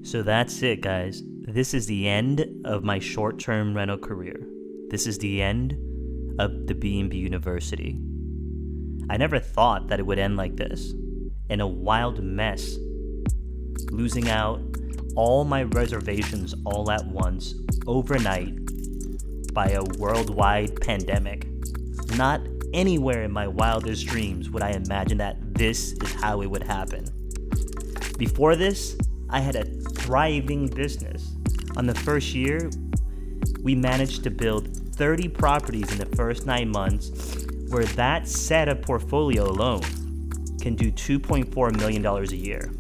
So that's it, guys. This is the end of my short-term rental career. This is the end of the B&B University. I never thought that it would end like this, in a wild mess, losing out all my reservations all at once, overnight, by a worldwide pandemic. Not anywhere in my wildest dreams would I imagine that this is how it would happen. Before this, I had a thriving business. On the first year, we managed to build 30 properties in the first 9 months, where that set of portfolio alone can do $2.4 million a year.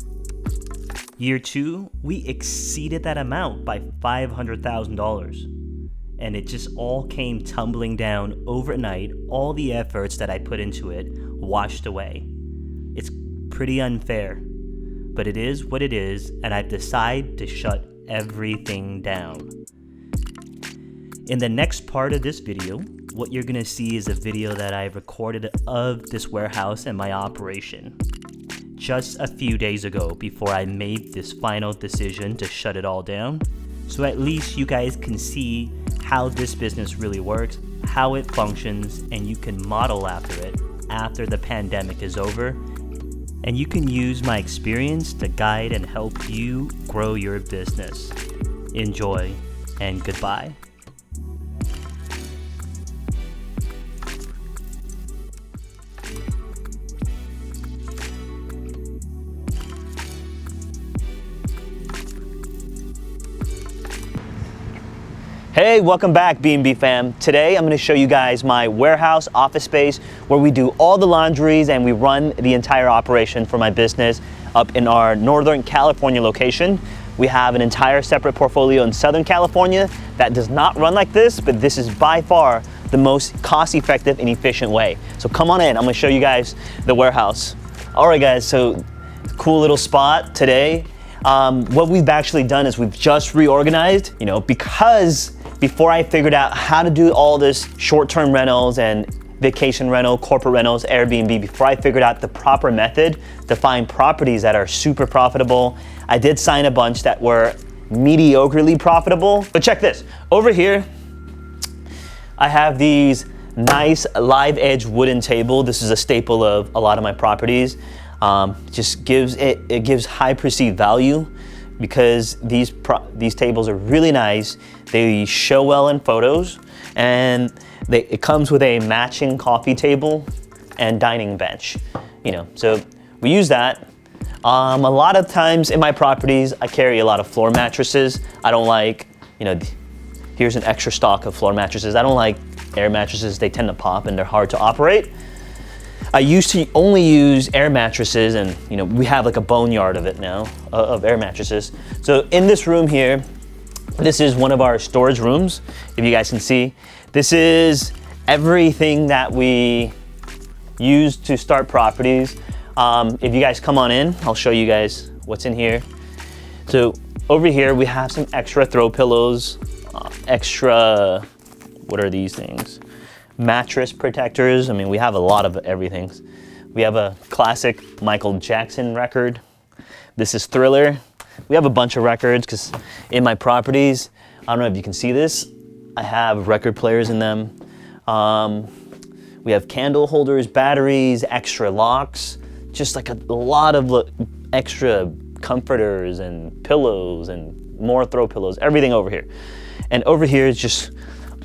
Year 2, we exceeded that amount by $500,000. And it just all came tumbling down overnight. All the efforts that I put into it washed away. It's pretty unfair, but it is what it is, and I've decided to shut everything down. In the next part of this video, what you're gonna see is a video that I recorded of this warehouse and my operation just a few days ago before I made this final decision to shut it all down. So at least you guys can see how this business really works, how it functions, and you can model after it after the pandemic is over. And you can use my experience to guide and help you grow your business. Enjoy, and goodbye. Hey, welcome back, B&B fam. Today I'm going to show you guys my warehouse office space where we do all the laundries and we run the entire operation for my business up in our Northern California location. We have an entire separate portfolio in Southern California that does not run like this, but this is by far the most cost-effective and efficient way. So come on in, I'm going to show you guys the warehouse. All right guys, so cool little spot today. What we've actually done is we've just reorganized, because before I figured out how to do all this short-term rentals and vacation rental, corporate rentals, Airbnb, before I figured out the proper method to find properties that are super profitable, I did sign a bunch that were mediocrely profitable. But check this, over here, I have these nice live edge wooden table. This is a staple of a lot of my properties. Just gives it gives high perceived value because these tables are really nice. They show well in photos, and it comes with a matching coffee table and dining bench. So we use that. A lot of times in my properties, I carry a lot of floor mattresses. I don't like, here's an extra stock of floor mattresses. I don't like air mattresses. They tend to pop and they're hard to operate. I used to only use air mattresses, and we have like a boneyard of it now, of air mattresses. So in this room here, this is one of our storage rooms, if you guys can see. This is everything that we use to start properties. If you guys come on in, I'll show you guys what's in here. So over here, we have some extra throw pillows, extra, what are these things? Mattress protectors. We have a lot of everything. We have a classic Michael Jackson record. This is Thriller. We have a bunch of records because in my properties, I don't know if you can see this, I have record players in them. We have candle holders, batteries, extra locks, just like a lot of extra comforters and pillows and more throw pillows, everything over here. And over here is just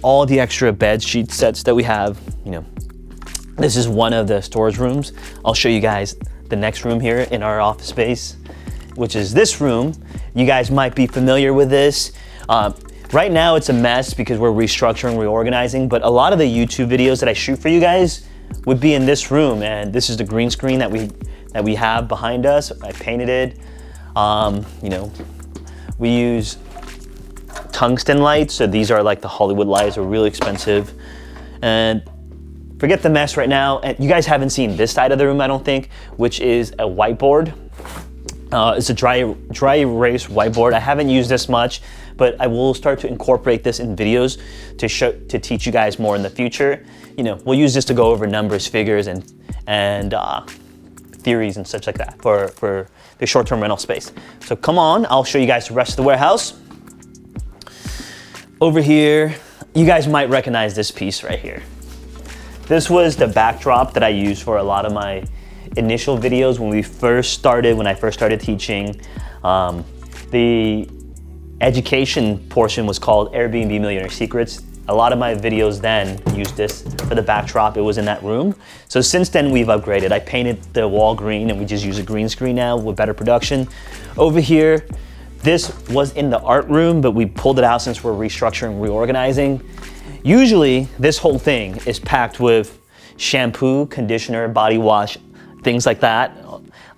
all the extra bed sheet sets that we have. This is one of the storage rooms. I'll show you guys the next room here in our office space, which is this room. You guys might be familiar with this. Right now it's a mess because we're restructuring, reorganizing, but a lot of the YouTube videos that I shoot for you guys would be in this room, and this is the green screen that we have behind us. I painted it. We use tungsten lights, so these are like the Hollywood lights, are really expensive. And forget the mess right now. And you guys haven't seen this side of the room, I don't think, which is a whiteboard. It's a dry erase whiteboard. I haven't used this much, but I will start to incorporate this in videos to teach you guys more in the future. We'll use this to go over numbers, figures, and theories and such like that for the short-term rental space. So come on, I'll show you guys the rest of the warehouse. Over here, you guys might recognize this piece right here. This was the backdrop that I used for a lot of my initial videos when I first started teaching. The education portion was called Airbnb Millionaire Secrets. A lot of my videos then used this for the backdrop. It was in that room. So since then we've upgraded. I painted the wall green and we just use a green screen now with better production. Over here, this was in the art room, but we pulled it out since we're restructuring, reorganizing. Usually this whole thing is packed with shampoo, conditioner, body wash, things like that.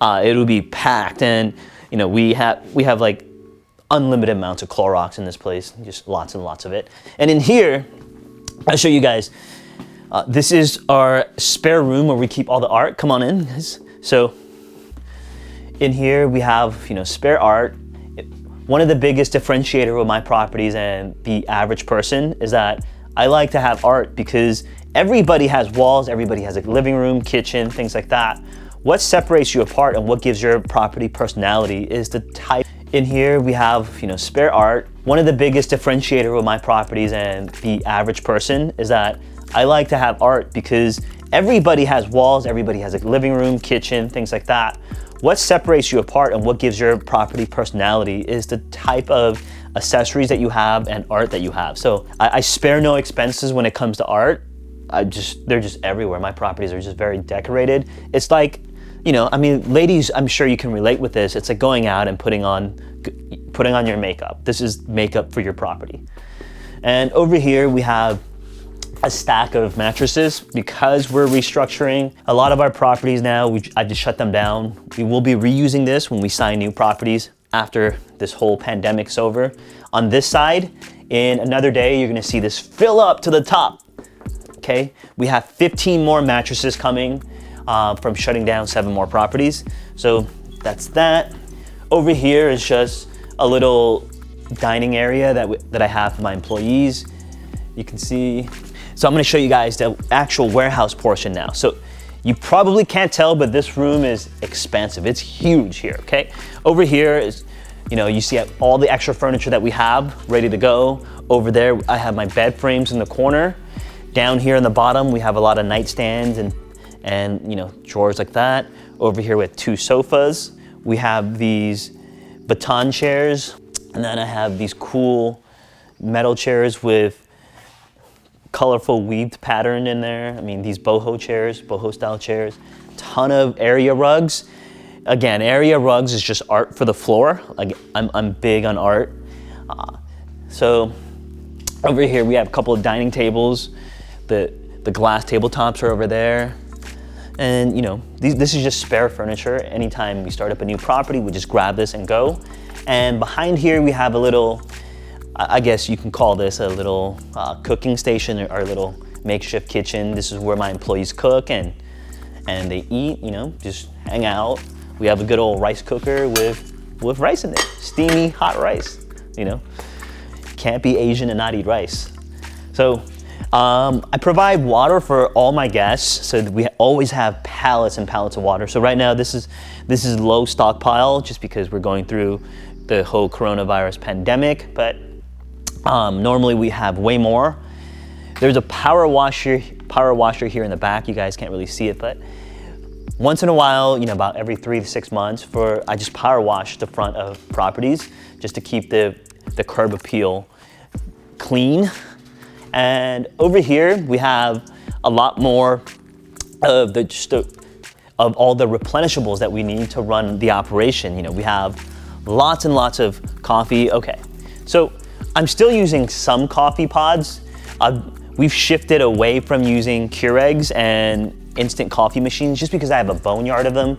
It will be packed, and we have like unlimited amounts of Clorox in this place, just lots and lots of it. And in here, I'll show you guys, this is our spare room where we keep all the art. Come on in, guys. So in here we have spare art. One of the biggest differentiator with my properties and the average person is that I like to have art because everybody has walls, everybody has a living room, kitchen, things like that. What separates you apart and what gives your property personality is the type. In here we have spare art. One of the biggest differentiator with my properties and the average person is that I like to have art because everybody has walls, everybody has a living room, kitchen, things like that. What separates you apart and what gives your property personality is the type of accessories that you have and art that you have. So I spare no expenses when it comes to art. They're just everywhere. My properties are just very decorated. It's like, ladies, I'm sure you can relate with this. It's like going out and putting on your makeup. This is makeup for your property. And over here we have a stack of mattresses. Because we're restructuring a lot of our properties now, I just shut them down. We will be reusing this when we sign new properties after this whole pandemic's over. On this side, in another day, you're gonna see this fill up to the top. Okay, we have 15 more mattresses coming from shutting down 7 more properties. So that's that. Over here is just a little dining area that I have for my employees. You can see. So I'm gonna show you guys the actual warehouse portion now. So you probably can't tell, but this room is expansive. It's huge here, okay? Over here is, you see all the extra furniture that we have ready to go. Over there, I have my bed frames in the corner. Down here in the bottom, we have a lot of nightstands and drawers like that. Over here we have 2 sofas. We have these baton chairs, and then I have these cool metal chairs with colorful weaved pattern in there. I mean, these boho style chairs. Ton of area rugs. Again, area rugs is just art for the floor. Like I'm big on art. So over here we have a couple of dining tables. The glass tabletops are over there. And this is just spare furniture. Anytime we start up a new property, we just grab this and go. And behind here we have a little, I guess you can call this a little cooking station or a little makeshift kitchen. This is where my employees cook and they eat, just hang out. We have a good old rice cooker with rice in it, steamy, hot rice, Can't be Asian and not eat rice. So I provide water for all my guests, so that we always have pallets and pallets of water. So right now this is low stockpile just because we're going through the whole coronavirus pandemic, but normally we have way more. There's a power washer here in the back. You guys can't really see it, but once in a while, about every 3 to 6 months, I just power wash the front of properties just to keep the curb appeal clean. And over here we have a lot more of of all the replenishables that we need to run the operation. We have lots and lots of coffee. Okay, so I'm still using some coffee pods. We've shifted away from using Keurigs and instant coffee machines just because I have a boneyard of them.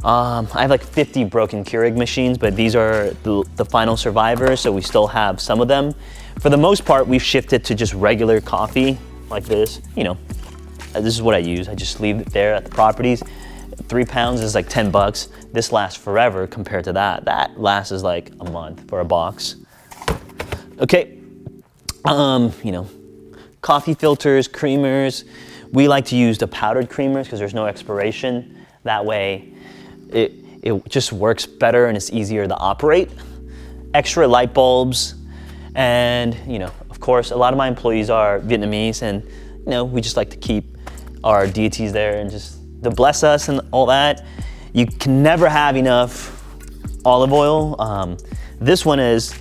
I have like 50 broken Keurig machines, but these are the final survivors, so we still have some of them. For the most part, we've shifted to just regular coffee like this. This is what I use. I just leave it there at the properties. 3 pounds is like 10 bucks. This lasts forever compared to that. That lasts is like a month for a box. Okay, coffee filters, creamers. We like to use the powdered creamers because there's no expiration. That way, It just works better and it's easier to operate. Extra light bulbs, and of course, a lot of my employees are Vietnamese, and we just like to keep our deities there and just to bless us and all that. You can never have enough olive oil. This one is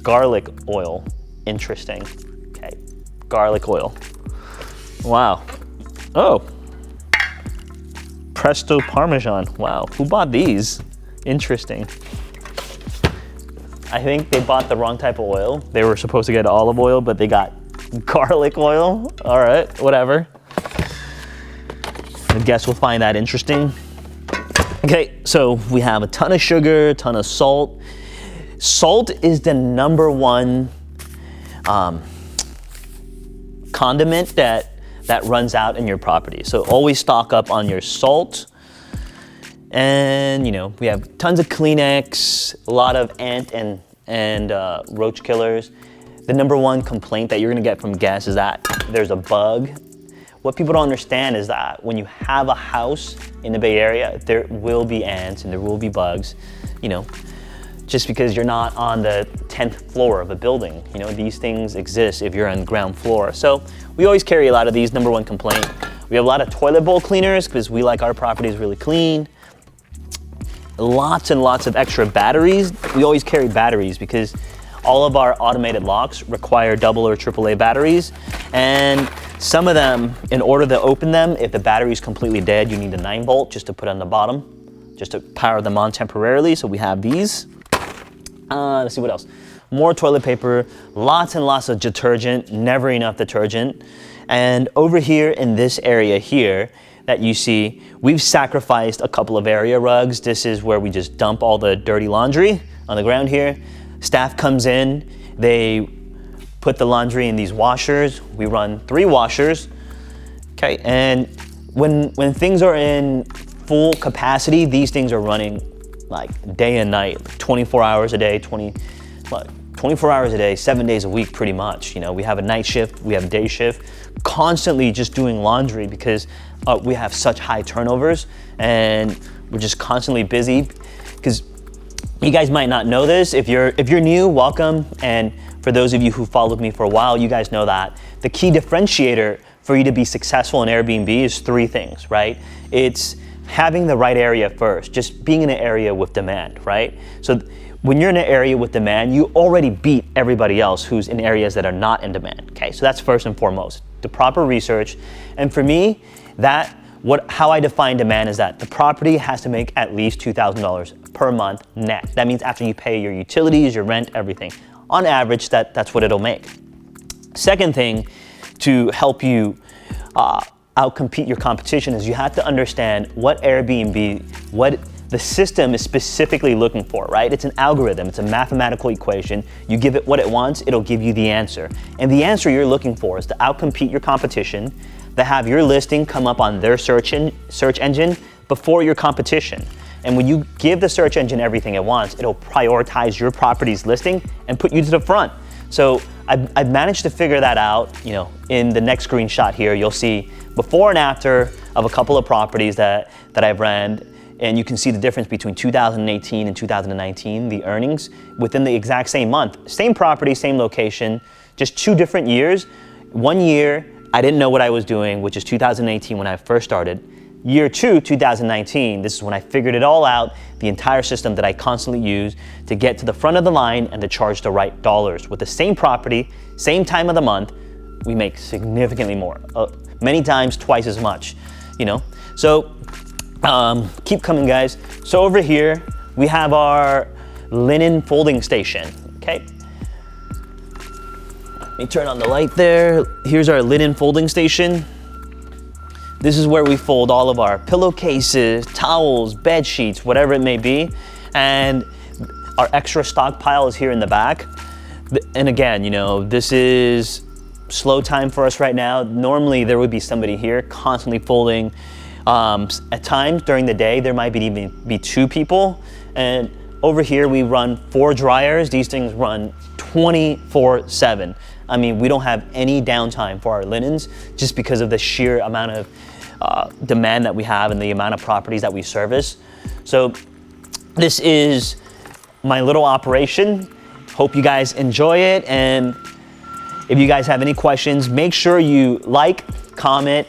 garlic oil. Interesting. Okay, garlic oil. Wow. Oh, Presto Parmesan. Wow, who bought these? Interesting. I think they bought the wrong type of oil. They were supposed to get olive oil, but they got garlic oil. All right, whatever. I guess we'll find that interesting. Okay, so we have a ton of sugar, a ton of salt. Salt is the number one condiment that runs out in your property. So always stock up on your salt. And we have tons of Kleenex, a lot of ant and roach killers. The number one complaint that you're gonna get from guests is that there's a bug. What people don't understand is that when you have a house in the Bay Area, there will be ants and there will be bugs, just because you're not on the 10th floor of a building. These things exist if you're on the ground floor. So we always carry a lot of these. Number one complaint. We have a lot of toilet bowl cleaners because we like our properties really clean. Lots and lots of extra batteries. We always carry batteries because all of our automated locks require AA or AAA batteries. And some of them, in order to open them, if the battery is completely dead, you need a 9-volt just to put on the bottom, just to power them on temporarily. So we have these. Let's see what else. More toilet paper, lots and lots of detergent, never enough detergent. And over here in this area here that you see, we've sacrificed a couple of area rugs. This is where we just dump all the dirty laundry on the ground here. Staff comes in, they put the laundry in these washers. We run 3 washers, okay? And when things are in full capacity, these things are running like day and night, 24 hours a day, 24 hours a day, 7 days a week, pretty much. We have a night shift, we have a day shift, constantly just doing laundry because we have such high turnovers and we're just constantly busy. Because you guys might not know this. If you're new, welcome. And for those of you who followed me for a while, you guys know that the key differentiator for you to be successful in Airbnb is 3 things, right? It's having the right area first, just being in an area with demand, right? So when you're in an area with demand, you already beat everybody else who's in areas that are not in demand, okay? So that's first and foremost, the proper research. And for me, how I define demand is that the property has to make at least $2,000 per month net. That means after you pay your utilities, your rent, everything. On average, that's what it'll make. Second thing to help you outcompete your competition is you have to understand what the system is specifically looking for, right? It's an algorithm, it's a mathematical equation. You give it what it wants, it'll give you the answer. And the answer you're looking for is to outcompete your competition, to have your listing come up on their search engine before your competition. And when you give the search engine everything it wants, it'll prioritize your property's listing and put you to the front. So I've managed to figure that out. In the next screenshot here, you'll see before and after of a couple of properties that I've ran, and you can see the difference between 2018 and 2019, the earnings within the exact same month. Same property, same location, just 2 different years. 1 year, I didn't know what I was doing, which is 2018 when I first started. Year 2, 2019, this is when I figured it all out, the entire system that I constantly use to get to the front of the line and to charge the right dollars. With the same property, same time of the month, we make significantly more, many times twice as much, So keep coming, guys. So over here, we have our linen folding station, okay? Let me turn on the light there. Here's our linen folding station. This is where we fold all of our pillowcases, towels, bed sheets, whatever it may be. And our extra stockpile is here in the back. And again, this is slow time for us right now. Normally there would be somebody here constantly folding. At times during the day, there might even be 2 people. And over here we run 4 dryers. These things run 24/7. I mean, we don't have any downtime for our linens just because of the sheer amount of demand that we have and the amount of properties that we service. So this is my little operation. Hope you guys enjoy it, and if you guys have any questions, make sure you like, comment,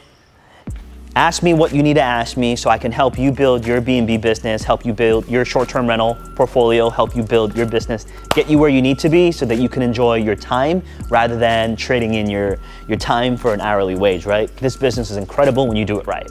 ask me what you need to ask me so I can help you build your B&B business, help you build your short-term rental portfolio, help you build your business, get you where you need to be so that you can enjoy your time rather than trading in your time for an hourly wage, right? This business is incredible when you do it right.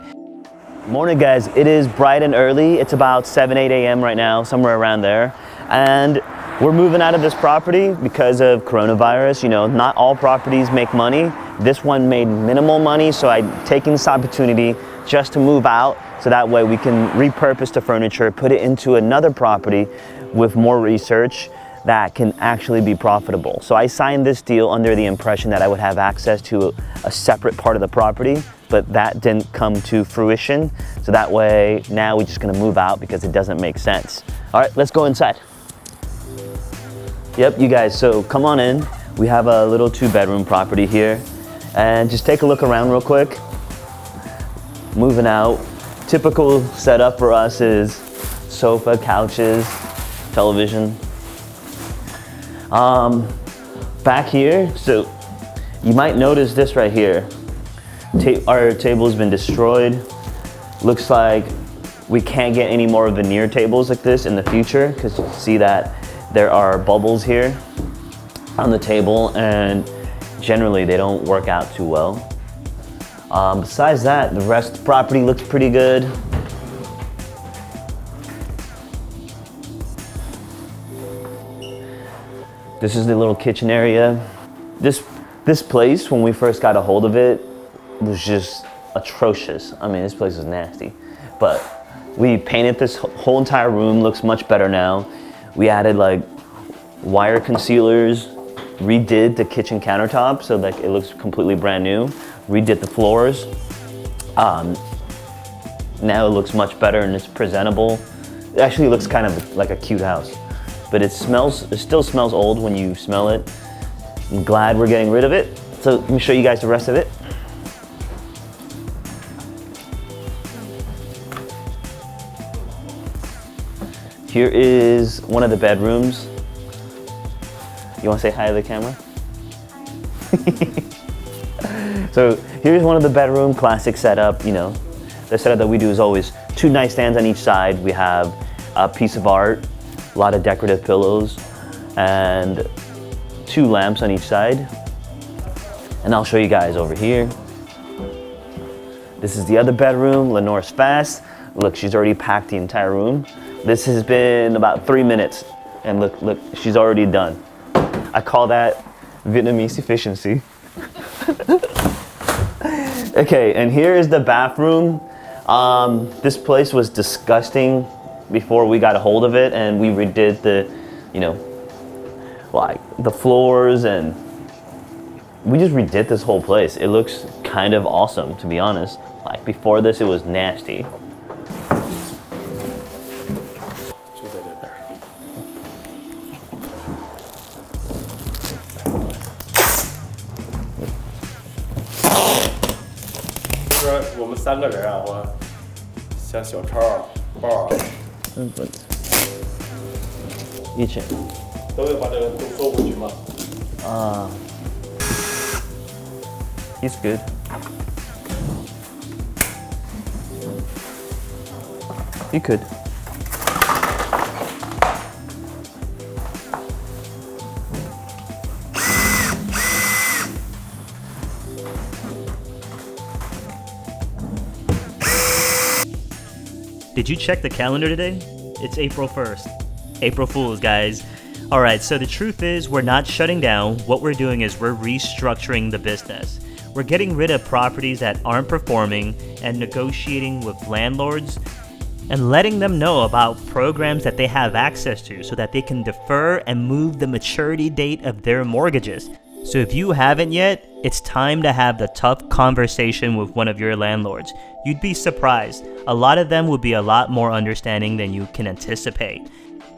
Morning guys, it is bright and early. It's about 7, 8 a.m. right now, somewhere around there. And we're moving out of this property because of coronavirus. You know, not all properties make money. This one made minimal money, so I'm taking this opportunity just to move out so that way we can repurpose the furniture, put it into another property with more research that can actually be profitable. So I signed this deal under the impression that I would have access to a separate part of the property, but that didn't come to fruition. So that way, now we're just gonna move out because it doesn't make sense. All right, let's go inside. Yep, you guys, so come on in. We have a little 2-bedroom property here, and just take a look around real quick. Moving out. Typical setup for us is sofa, couches, television. Back here, so you might notice this right here. Our table's been destroyed. Looks like we can't get any more veneer tables like this in the future because you see that there are bubbles here on the table and generally they don't work out too well. Besides that, the rest of the property looks pretty good. This is the little kitchen area. This place, when we first got a hold of it, was just atrocious. I mean, this place is nasty. But we painted this whole entire room, looks much better now. We added like wire concealers, redid the kitchen countertop so that it looks completely brand new, redid the floors. Now it looks much better and it's presentable. It actually looks kind of like a cute house, but it still smells old when you smell it. I'm glad we're getting rid of it. So let me show you guys the rest of it. Here is one of the bedrooms. You want to say hi to the camera? So here's one of the bedroom, classic setup. You know, the setup that we do is always 2 nightstands on each side. We have a piece of art, a lot of decorative pillows, and 2 lamps on each side. And I'll show you guys over here. This is the other bedroom. Lenore's fast. Look, she's already packed the entire room. This has been about 3 minutes, and look, she's already done. I call that Vietnamese efficiency. Okay, and here is the bathroom. This place was disgusting before we got a hold of it, and we redid the, you know, like the floors, and we just redid this whole place. It looks kind of awesome, to be honest. Like before this, it was nasty. He's good. You could. Did you check the calendar today? It's April 1st. April Fools, guys. Alright, so the truth is we're not shutting down. What we're doing is we're restructuring the business. We're getting rid of properties that aren't performing and negotiating with landlords and letting them know about programs that they have access to so that they can defer and move the maturity date of their mortgages. So if you haven't yet, it's time to have the tough conversation with one of your landlords. You'd be surprised. A lot of them will be a lot more understanding than you can anticipate.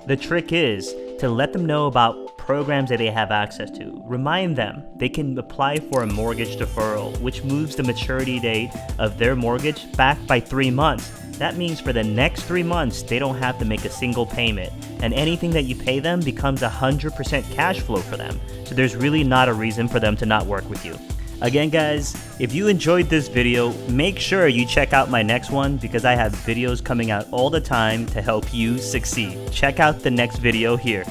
The trick is to let them know about programs that they have access to. Remind them they can apply for a mortgage deferral, which moves the maturity date of their mortgage back by 3 months. That means for the next 3 months, they don't have to make a single payment, and anything that you pay them becomes 100% cash flow for them. So there's really not a reason for them to not work with you. Again, guys, if you enjoyed this video, make sure you check out my next one because I have videos coming out all the time to help you succeed. Check out the next video here.